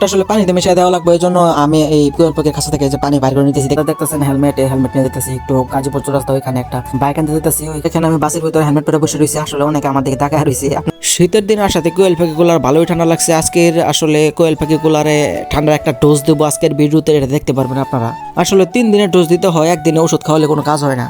ওষুধটা আসলে পানিতে মিশিয়ে দেওয়া লাগবে, এই জন্য আমি এই কোয়েল পাখির কাছ থেকে যে পানি বাইর করে নিতেছি। দেখতেছেন হেলমেট নিয়ে যেতেছি একটু গাজীপুর চৌরাস্তা, ওইখানে একটা বাইক আনতে যেতেছি। এখানে আমি বাসের ভিতরে হেলমেট পরে বসে রয়েছি, আসলে অনেকে আমার দিকে তাকায় রয়েছে। শীতের দিন আসাতে কোয়েল পাখিগুলার ভালোই ঠান্ডা লাগছে। আজকের আসলে কোয়েল পাখিগুলারে ঠান্ডার একটা ডোজ দেবো আজকের ভিডিওতে, এটা দেখতে পারবেন আপনারা। আসলে 3 দিনের ডোজ দিতে হয়, একদিনে ওষুধ খাওয়ালে কোনো কাজ হয় না।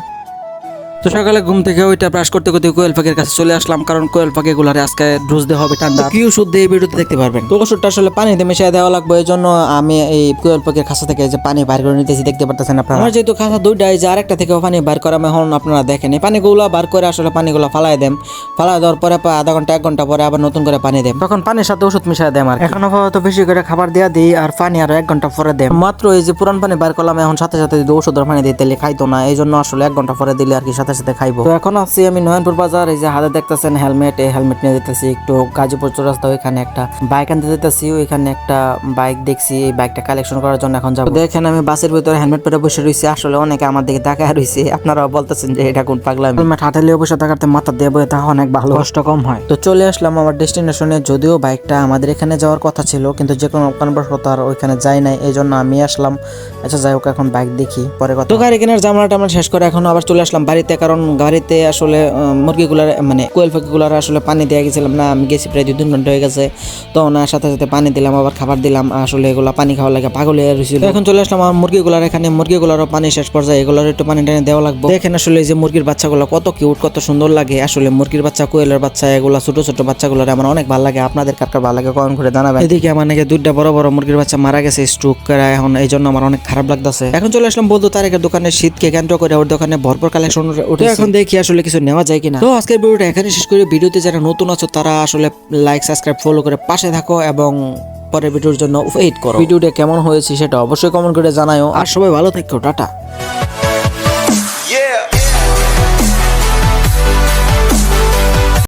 তো সকালে ঘুম থেকে ওইটা ব্রাশ করতে করতে কোয়েল পাখির কাছে চলে আসলাম, কারণ কোয়েল পাখিগুলারে আজকে ডোজ দেওয়া হবে ঠান্ডা। কি ওষুধ দিয়ে এই ভিডিওতে দেখতে পারবেন। তো ওষুধটা আসলে পানিতে মিশিয়ে দেওয়া লাগবে, এই জন্য আমি এই কোয়েল পাখির কাছে থেকে যে পানি বাইর করে নিতেছি, দেখতে পারতেছেন আপনারা। আমার যেহেতু খাঁচা দুইটাই, যে আরেকটা থেকে পানি বাইর করা, এখন আপনারা দেখেন এই পানিগুলো বার করে আসলে পানিগুলো ফালাই দেন। ফালাই দেওয়ার পরে আধা ঘন্টা 1 ঘন্টা পরে আবার নতুন করে পানি দেন, তখন পানির সাথে ওষুধ মিশিয়ে দেন। আর এখন আপাতত বেশি করে খাবার দিয়ে দিই, আর পানি আরো 1 ঘন্টা পরে দেন। মাত্র এই যে পুরান পানি বাইর করলাম, এখন সাথে সাথে যদি ওষুধের পানি দিই তাহলে খাইতো না, এই জন্য আসলে 1 ঘন্টা পরে দিলে আর কি সাথে সাথে খাইবো। তো এখন আছি আমি নয়নপুর বাজার, এই যে হাতে দেখতেছেন হেলমেট নিয়ে যেতেছি একটু গাজীপুর চৌরাস্তা, ওইখানে একটা বাইক আনতে যেতেছি। ওইখানে একটা বাইক দেখছি, এই বাইকটা কালেকশন করার জন্য এখন যাবো। দেখেন আমি বাসের ভিতরে হেলমেট পরে বসে রয়েছি, আসলে অনেকে আমার দিকে তাকায় রয়েছে। আপনারাও বলতেছেন যে এটা কোন পাগলামি। হেলমেট হাতে লিয়ে বসে থাকাতে মাথা দিয়ে বয়ে তা অনেক ভালো, কষ্ট কম হয়। তো চলে আসলাম আমার ডেস্টিনেশনে। যদিও বাইকটা আমাদের এখানে যাওয়ার কথা ছিল, কিন্তু যে কোনো কারণবশত আর ওইখানে যাই নাই, এই জন্য আমি আসলাম। আচ্ছা যাই হোক, এখন বাইক দেখি পরে কথা। তো গাড়ি কেনার জামালাটা আমরা শেষ করে এখন আবার চলে আসলাম বাড়িতে, কারণ গাড়িতে আসলে মুরগিগুলার মানে কোয়েল পাখিগুলার আসলে পানি দিয়ে গেছিলাম না, আমি গেছি প্রায় 2-3 ঘন্টা হয়ে গেছে। তো ওনার সাথে সাথে পানি দিলাম, আবার খাবার দিলাম, আসলে এগুলা পানি খাওয়া লাগে পাগল হয়ে রয়েছিল। এখন চলে আসলাম আমার মুরগিগুলার এখানে। মুরগিগুলারও পানি শেষ পর্যায়ে, এগুলোর একটু পানি টানি দেওয়া লাগবে। দেখেন আসলে এই যে মুরগির বাচ্চাগুলো কত কিউট, কত সুন্দর লাগে। আসলে মুরগির বাচ্চা, কোয়েলের বাচ্চা, এগুলা ছোট ছোট বাচ্চাগুলোর আমার অনেক ভালো লাগে। আপনাদের কার কার ভালো লাগে কমেন্ট করে জানাবেন। এদিকে আমার নাকি 2টা বড় বড় মুরগির বাচ্চা মারা গেছে স্ট্রোক করে, এখন এই জন্য আমার অনেক খারাপ লাগতেছে। এখন চলে আসলাম বন্ধু তারেকের দোকানে, শীতকে কেন্দ্র করে ওর দোকানে ভরপুর কালেকশন উঠে, এখন দেখি আসলে কিছু নেওয়া যায় কিনা। তো আজকের ভিডিওটা এখানে শেষ করি। ভিডিওতে যারা নতুন আছো তারা আসলে লাইক, সাবস্ক্রাইব, ফলো করে পাশে থাকো এবং পরের ভিডিওর জন্য ওয়েট করো। ভিডিওটা কেমন হয়েছে সেটা অবশ্যই কমেন্ট করে জানাও, আর সবাই ভালো থেকো, টাটা।